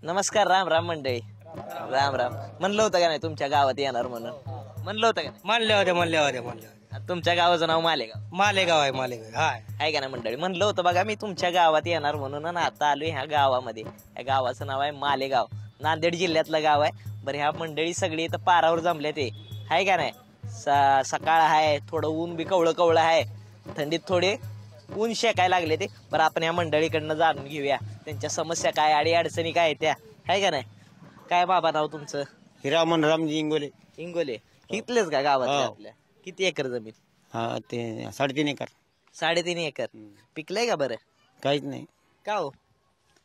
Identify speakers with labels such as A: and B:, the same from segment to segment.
A: नमस्कार. राम राम मंडळी. राम राम. म्हणलं होतं का नाही तुमच्या गावात येणार म्हणून? म्हणलं होतं का नाही?
B: म्हणले होते.
A: तुमच्या गावाचं नाव मालेगाव
B: मालेगाव आहे. हाय
A: आहे का नाही मंडळी? म्हणलं होतं बघा मी तुमच्या गावात येणार म्हणून, आणि आता आलोय ह्या गावामध्ये. या गावाचं नाव आहे मालेगाव. नांदेड जिल्ह्यातलं गाव आहे. बरं, ह्या मंडळी सगळी इथं पारावर जमले ते आहे का नाही. सकाळ आहे, थोडं ऊन बी कवळं आहे, थंडीत थोडे ऊन शेकायला लागले ते. बरं, आपण या मंडळीकडनं जाणून घेऊया त्यांच्या समस्या काय, अडी अडचणी काय त्या, आहे का नाही. काय बाबा नाव तुमचं?
C: हिरामन रामजी इंगोले.
A: इंगोले. इथलेच का गावात आपल्या? किती एकर जमीन?
C: हा, ते 3.5 एकर.
A: 3.5 एकर. पिकलंय का? बरं,
C: काहीच नाही.
A: का हो?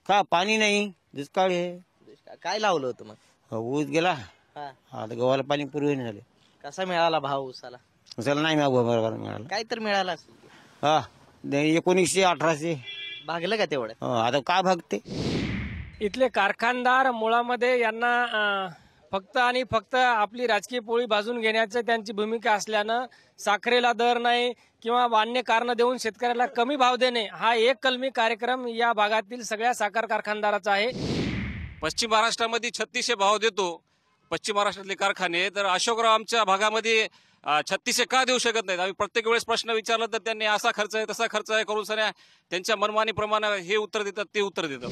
C: का पाणी नाही, दुष्काळ आहे.
A: काय लावलं होतं मग?
C: ऊस गेला.
A: हा.
C: आता गव्हाला पाणी पुरवून झाले.
A: कसा मिळाला भाव उसाला?
C: उसाला नाही बरोबर मिळाला.
A: काय तर मिळाला असेल.
C: हा, 1900 1800.
A: भागलं का तेवढं?
C: आता काय भागते.
B: इथले कारखानदार मुळामध्ये यांना फक्त आणि फक्त आपली राजकीय पोळी भाजून घेण्याचं त्यांची भूमिका असल्यानं साखरेला दर नाही किंवा अन्य कारण देऊन शेतकऱ्याला कमी भाव देणे हा एक कलमी कार्यक्रम या भागातील सगळ्या साखर कारखानदाराचा आहे.
D: पश्चिम महाराष्ट्रामध्ये 3600 भाव देतो पश्चिम महाराष्ट्रातले कारखाने, तर अशोकराव आमच्या भागामध्ये 3600 का देऊ शकत नाहीत? आम्ही प्रत्येक वेळेस प्रश्न विचारला तर त्यांनी असा खर्च आहे तसा खर्च आहे करून सगळ्या त्यांच्या मनमानीप्रमाणे हे उत्तर देतात ते उत्तर देतात.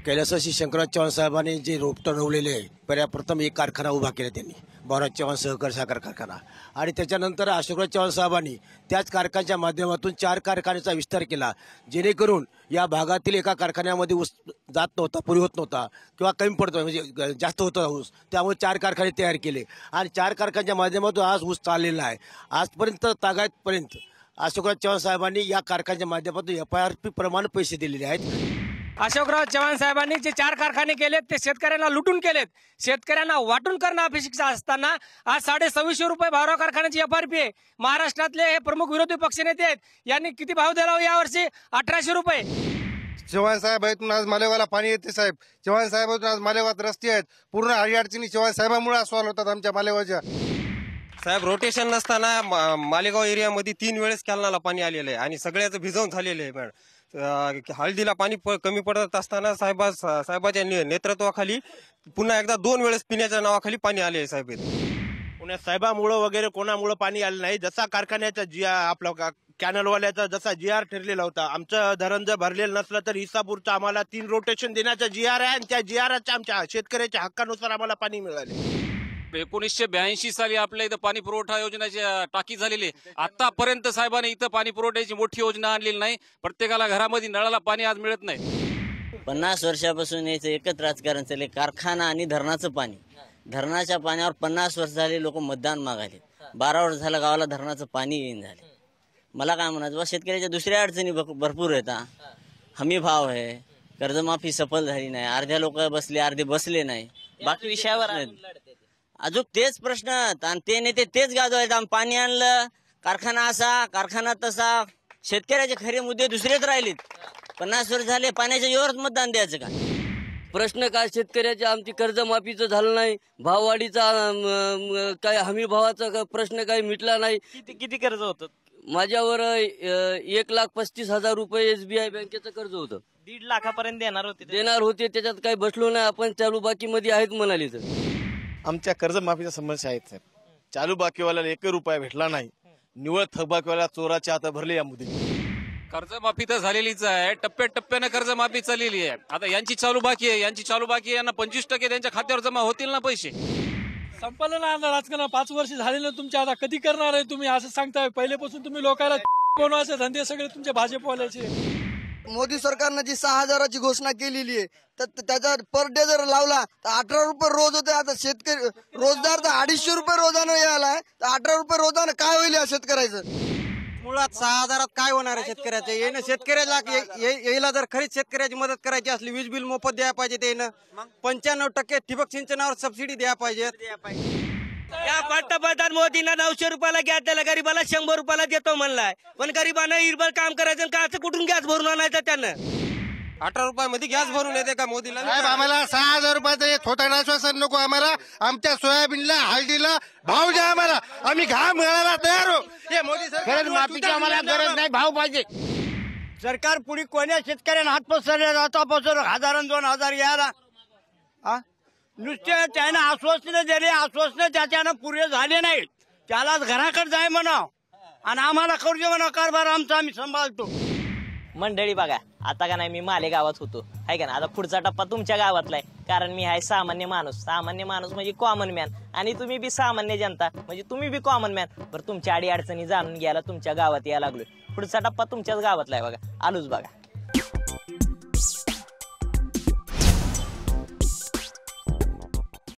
E: कैलासवासी शंकरराव चव्हाण साहेबांनी जे रोपटं रोवलेले आहे, प्रथम एक कारखाना उभा केला त्यांनी, भाऊराज चव्हाण सहकार साखर कारखाना. आणि त्याच्यानंतर अशोकराव चव्हाण साहेबांनी त्याच कारखान्याच्या माध्यमातून 4 कारखान्याचा विस्तार केला, जेणेकरून या भागातील एका कारखान्यामध्ये ऊस जात नव्हता, पुरी होत नव्हता किंवा कमी पडतो, म्हणजे जास्त होता ऊस. त्यामुळे 4 कारखाने तयार केले आणि 4 कारखान्याच्या माध्यमातून आज ऊस चाललेला आहे. आजपर्यंत तागायतपर्यंत अशोकराव चव्हाण साहेबांनी या कारखान्याच्या माध्यमातून FIRP प्रमाणे पैसे दिलेले आहेत.
B: अशोकराव चव्हाण साहेबांनी जे 4 कारखाने केलेत ते शेतकऱ्यांना लुटून केलेत. शेतकऱ्यांना वाटून करणं अपेक्षित असताना आज 2650 रुपये भावराव कारखान्याची FRP आहे. महाराष्ट्रातले हे प्रमुख विरोधी पक्षनेते आहेत, यांनी किती भाव दिला यावर्षी? 1800 रुपये.
F: चव्हाण साहेब आहेत आज मालेगावला पाणी येते साहेब. चव्हाण साहेब आज मालेगावात रस्ते आहेत. पूर्ण अडचणी चव्हाण साहेबांमुळे सॉल्व्ह होतात आमच्या मालेगावच्या.
G: साहेब, रोटेशन नसताना मालेगाव एरियामध्ये 3 वेळेस कॅलनाला पाणी आलेलं आहे आणि सगळ्याचं भिजवून झालेलं आहे. मॅडम, हळदीला पाणी कमी पडत असताना साहेबाच्या नेतृत्वाखाली पुन्हा एकदा 2 वेळेस पिण्याच्या नावाखाली पाणी आले आहे साहेब.
H: पुण्या साहेबामुळं वगैरे कोणामुळं पाणी आलं नाही. जसा कारखान्याचा आपला कॅनलवाल्याचा जसा GR ठरलेला होता, आमचं धरण जर भरलेलं नसलं तर इसापूरचं आम्हाला 3 रोटेशन देण्याचा GR आहे आणि त्या GRच्या आमच्या शेतकऱ्याच्या हक्कानुसार आम्हाला पाणी मिळाले.
D: 1982 साली आपल्या इथं पाणी पुरवठा योजनेची टाकी झालेली आहे. आतापर्यंत साहेबांनी इथं पाणी पुरवठ्याची मोठी योजना आणलेली नाही. प्रत्येकाला घरामध्ये नळाला पाणी आज मिळत नाही.
I: 50 वर्षापासून याचं एकच राजकारण चालले, कारखाना आणि धरणाचं पाणी. धरणाच्या पाण्यावर 50 वर्ष झाले लोक मतदान मागायले. 12 वर्ष झालं गावाला धरणाचं पाणी येईन झाले. मला काय म्हणायचं, शेतकऱ्याच्या दुसऱ्या अडचणी भरपूर आहेत. हमी भाव आहे, कर्जमाफी सफल झाली नाही, अर्ध्या लोक बसले अर्धे बसले नाही. बाकी विषयावर अजून तेच प्रश्न आणि ते नेते तेच गाजवायचे. आम्ही पाणी आणलं, कारखाना असा कारखाना तसा. शेतकऱ्याचे खरे मुद्दे दुसरेच राहिलेत. 50 वर्ष झाले पाण्याच्या जोरात मतदान द्यायचं का?
J: प्रश्न काय शेतकऱ्याचे? आमची कर्जमाफीचं झालं नाही, भाववाढीचा काय हमी भावाचा प्रश्न काही मिटला नाही.
A: किती कर्ज होतं?
J: माझ्यावर 1,35,000 रुपये SBI बँकेचं कर्ज होतं.
A: 1.5 लाखापर्यंत देणार
J: होते. त्याच्यात काही बसलो नाही आपण, चालू बाकी मध्ये आहेत म्हणाले. तर
H: आमच्या कर्जमाफीच्या समस्या आहेत साहेब. चालू बाकीवाल्याला 1 रुपया भेटला नाही. निवळ थकबाकीवाला चोराच्या हात भरले यामध्ये.
D: कर्जमाफी तर झालेलीच आहे, टप्प्याटप्प्याने कर्जमाफी चाललेली आहे. आता यांची चालू बाकी आहे, यांना 25% त्यांच्या खात्यावर जमा होतील ना पैसे.
B: संपलं ना राजकारण. 5 वर्ष झाले ना तुमच्या. आता कधी करणार आहे तुम्ही? असं सांगताय. पहिलेपासून तुम्ही लोकांना बनवायचे धंदे सगळे तुमचे भाजपवाल्याचे.
K: मोदी सरकारनं जी 6,000ची घोषणा केलेली आहे, तर त्याचा पर डे जर लावला तर 18 रुपये रोज होते. आता शेतकरी रोजदार तर 250 रुपये रोजानं यायला, तर 18 रुपये रोजानं काय होईल या शेतकऱ्याचं?
G: मुळात 6,000 काय होणार आहे शेतकऱ्याचं? येणं शेतकऱ्याला यायला जर खरीच शेतकऱ्याची मदत करायची असली, वीज बिल मोफत द्यायला पाहिजे. त्यानं 95% ठिबक सिंचनावर सबसिडी द्यायला पाहिजे.
J: या पंतप्रधान मोदींना 900 रुपयाला गॅस दिला, गरीबाला 100 रुपयाला देतो म्हणलाय. पण गरीबांना इरबल काम करायचं, का कुठून गॅस भरून आणायचं त्यानं?
G: 18 रुपयामध्ये गॅस भरून येते का मोदीला?
F: आम्हाला 6,000 रुपयाचं थोटांड आश्वासन नको आम्हाला. आमच्या सोयाबीनला हळदीला भाव द्या आम्हाला. आम्ही घाम घालायला तयार हो. हे मोदी सरकार
H: माफीची आम्हाला गरज नाही, भाव पाहिजे.
L: सरकार पुढे कोण्या शेतकऱ्यांना हात पसरले आतापासून 1000-2000 यायला नुसते त्यानं आश्वासनं दिले, आश्वासनं त्याच्यानं पुरे झाले नाहीत. त्यालाच घराकडे जाय म्हणाव आणि आम्हाला करू दे म्हणा कारभार आमचा, आम्ही सांभाळतो.
A: मंडळी बघा, आता का नाही मी मालेगावात होतो आहे का ना. आता पुढचा टप्पा तुमच्या गावातला आहे, कारण मी आहे सामान्य माणूस. सामान्य माणूस म्हणजे कॉमन मॅन, आणि तुम्ही बी सामान्य जनता म्हणजे तुम्ही बी कॉमन मॅन. बरं, तुमच्या अडी अडचणी जाणून घ्यायला तुमच्या गावात यायला लागलोय. पुढचा टप्पा तुमच्याच गावातला आहे बघा, आलोच बघा.